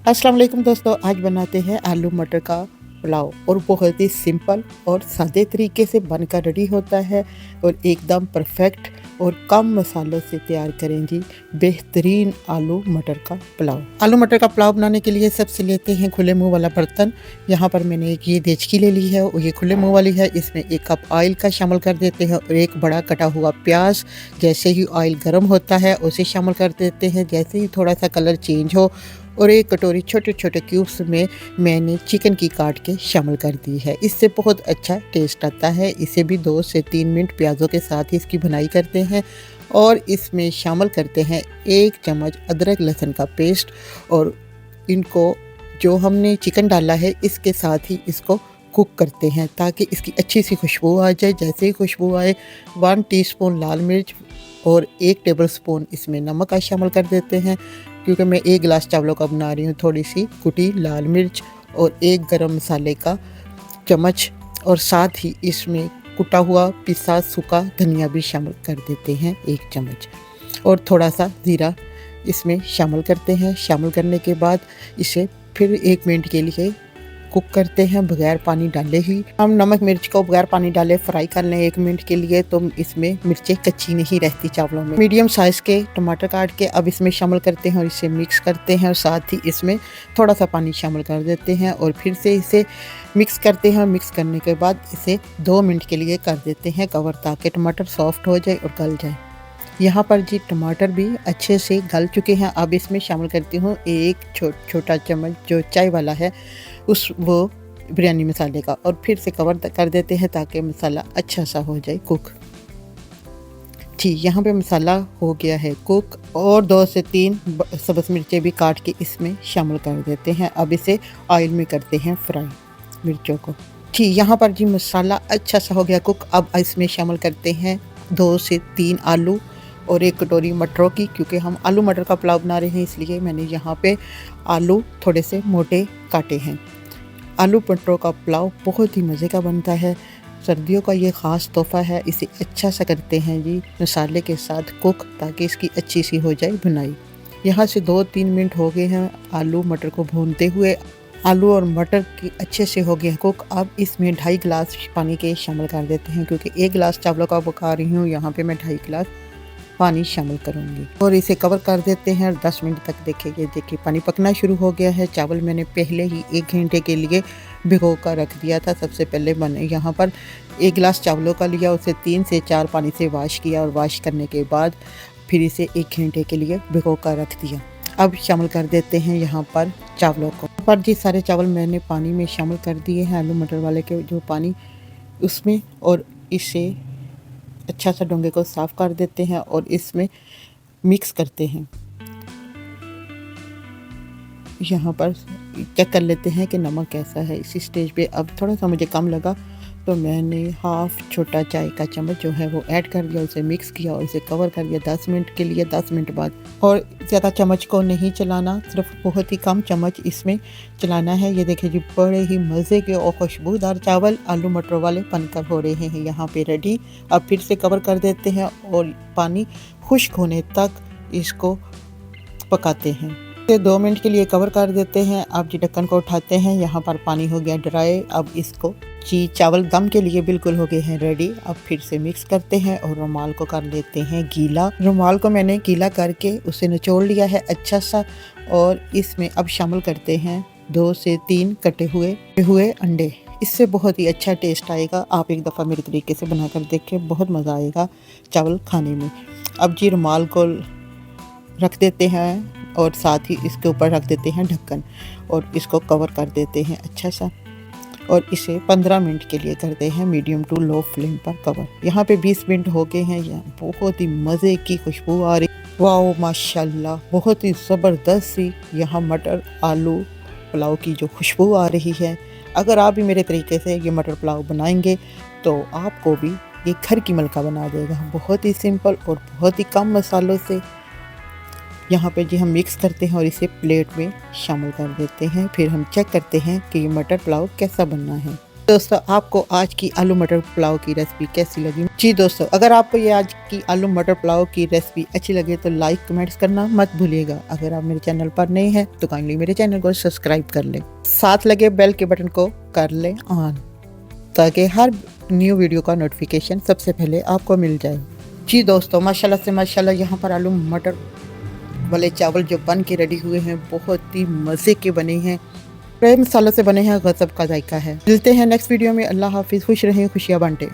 अस्सलाम वालेकुम दोस्तों, आज बनाते हैं आलू मटर का पुलाव और बहुत ही सिंपल और सादे तरीके से बनकर रेडी होता है और एकदम परफेक्ट और कम मसालों से तैयार करें जी बेहतरीन आलू मटर का पुलाव। आलू मटर का पुलाव बनाने के लिए सबसे लेते हैं खुले मुंह वाला बर्तन। यहाँ पर मैंने एक ये देचकी ले ली है और ये खुले मुंह वाली है। इसमें 1 कप ऑयल का शामिल कर देते हैं और एक बड़ा कटा हुआ प्याज। जैसे ही ऑयल गर्म होता है उसे शामिल कर देते हैं। जैसे ही थोड़ा सा कलर चेंज हो और 1 कटोरी छोटे छोटे क्यूब्स में मैंने चिकन की काट के शामिल कर दी है। इससे बहुत अच्छा टेस्ट आता है। इसे भी 2 से 3 मिनट प्याज़ों के साथ ही इसकी भुनाई करते हैं और इसमें शामिल करते हैं 1 चम्मच अदरक लहसुन का पेस्ट और इनको जो हमने चिकन डाला है इसके साथ ही इसको कुक करते हैं ताकि इसकी अच्छी सी खुशबू आ जाए। जैसे ही खुशबू आए 1 टीस्पून लाल मिर्च और 1 टेबलस्पून इसमें नमक का शामिल कर देते हैं। क्योंकि मैं 1 गिलास चावलों का बना रही हूँ, थोड़ी सी कुटी लाल मिर्च और 1 गरम मसाले का चम्मच और साथ ही इसमें कुटा हुआ पिसा सूखा धनिया भी शामिल कर देते हैं 1 चम्मच और थोड़ा सा ज़ीरा इसमें शामिल करते हैं। शामिल करने के बाद इसे फिर 1 मिनट के लिए कुक करते हैं बगैर पानी डाले ही। हम नमक मिर्च को बगैर पानी डाले फ्राई कर लें 1 मिनट के लिए तो इसमें मिर्चें कच्ची नहीं रहती चावलों में। मीडियम साइज़ के टमाटर काट के अब इसमें शामिल करते हैं और इसे मिक्स करते हैं और साथ ही इसमें थोड़ा सा पानी शामिल कर देते हैं और फिर से इसे मिक्स करते हैं। मिक्स करने के बाद इसे 2 मिनट के लिए कर देते हैं कवर ताकि टमाटर सॉफ्ट हो जाए और गल जाए। यहाँ पर जी टमाटर भी अच्छे से गल चुके हैं। अब इसमें शामिल करती हूँ 1 छोटा चम्मच जो चाय वाला है वो बिरयानी मसाले का और फिर से कवर कर देते हैं ताकि मसाला अच्छा सा हो जाए कुक। ठीक, यहाँ पे मसाला हो गया है कुक और 2 से 3 सब्ज़ मिर्चें भी काट के इसमें शामिल कर देते हैं। अब इसे ऑयल में करते हैं फ्राई मिर्चों को। ठीक, यहाँ पर जी मसाला अच्छा सा हो गया कुक। अब इसमें शामिल करते हैं 2 से 3 आलू और 1 कटोरी मटरों की। क्योंकि हम आलू मटर का पुलाव बना रहे हैं इसलिए मैंने यहाँ पे आलू थोड़े से मोटे काटे हैं। आलू मटरों का पुलाव बहुत ही मज़े का बनता है। सर्दियों का ये ख़ास तोहफ़ा है। इसे अच्छा सा करते हैं जी मसाले के साथ कुक ताकि इसकी अच्छी सी हो जाए भुनाई। यहाँ से 2-3 मिनट हो गए हैं आलू मटर को भूनते हुए। आलू और मटर की अच्छे से हो गए हैं कुक। अब इसमें 2.5 गिलास पानी के शामिल कर देते हैं। क्योंकि 1 गिलास चावलों का पका रही हूँ, यहाँ पे मैं 2.5 गिलास पानी शामिल करूँगी और इसे कवर कर देते हैं और 10 मिनट तक देखिए पानी पकना शुरू हो गया है। चावल मैंने पहले ही 1 घंटे के लिए भिगो कर रख दिया था। सबसे पहले मैंने यहाँ पर 1 गिलास चावलों का लिया, उसे 3 से 4 पानी से वॉश किया और वॉश करने के बाद फिर इसे 1 घंटे के लिए भिगो कर रख दिया। अब शामिल कर देते हैं यहाँ पर चावलों को। पर जी सारे चावल मैंने पानी में शामिल कर दिए हैं आलू मटर वाले के जो पानी उसमें और इसे अच्छा सा डोंगे को साफ़ कर देते हैं और इसमें मिक्स करते हैं। यहाँ पर चेक कर लेते हैं कि नमक कैसा है। इसी स्टेज पे अब थोड़ा सा मुझे कम लगा तो मैंने हाफ छोटा चाय का चम्मच जो है वो ऐड कर दिया, उसे मिक्स किया और इसे कवर कर दिया 10 मिनट के लिए। 10 मिनट बाद और ज़्यादा चम्मच को नहीं चलाना, सिर्फ बहुत ही कम चम्मच इसमें चलाना है। ये देखिए जी बड़े ही मज़े के और खुशबूदार चावल आलू मटर वाले बनकर हो रहे हैं यहाँ पे रेडी। अब फिर से कवर कर देते हैं और पानी खुश्क होने तक इसको पकाते हैं। 2 मिनट के लिए कवर कर देते हैं। अब जी ढक्कन को उठाते हैं। यहाँ पर पानी हो गया ड्राई। अब इसको जी चावल दम के लिए बिल्कुल हो गए हैं रेडी। अब फिर से मिक्स करते हैं और रुमाल को कर लेते हैं गीला। रुमाल को मैंने गीला करके उसे निचोड़ लिया है अच्छा सा और इसमें अब शामिल करते हैं 2 से 3 कटे हुए अंडे। इससे बहुत ही अच्छा टेस्ट आएगा। आप एक दफ़ा मेरे तरीके से बनाकर देखें, बहुत मज़ा आएगा चावल खाने में। अब जी रुमाल को रख देते हैं और साथ ही इसके ऊपर रख देते हैं ढक्कन और इसको कवर कर देते हैं अच्छा सा और इसे 15 मिनट के लिए करते हैं मीडियम टू लो फ्लेम पर कवर। यहाँ पे 20 मिनट हो गए हैं। यहाँ बहुत ही मज़े की खुशबू आ रही, वाह माशाल्लाह, बहुत ही ज़बरदस्त सी यहाँ मटर आलू पुलाव की जो खुशबू आ रही है। अगर आप भी मेरे तरीके से ये मटर पुलाव बनाएंगे तो आपको भी ये घर की मलका बना देगा। बहुत ही सिंपल और बहुत ही कम मसालों से। यहाँ पे जी हम मिक्स करते हैं और इसे प्लेट में शामिल कर देते हैं। फिर हम चेक करते हैं कि ये मटर पुलाव कैसा बनना है। दोस्तों आपको आज की आलू मटर पुलाव की रेसिपी कैसी लगी? जी दोस्तों, अगर आपको ये आज की आलू मटर पुलाव की रेसिपी अच्छी लगे तो लाइक कमेंट्स करना मत भूलिएगा। अगर आप मेरे चैनल पर नए हैं तो काइंडली मेरे चैनल को सब्सक्राइब कर लें, साथ लगे बेल के बटन को कर लें ऑन, ताकि हर न्यू वीडियो का नोटिफिकेशन सबसे पहले आपको मिल जाए। जी दोस्तों, माशाल्लाह से माशाल्लाह यहाँ पर आलू मटर वाले चावल जो बन के रेडी हुए हैं बहुत ही मज़े के बने हैं, फ्राई मसालों से बने हैं, गजब का जायका है। मिलते हैं नेक्स्ट वीडियो में। अल्लाह हाफिज़, खुश रहें, खुशियाँ बांटें।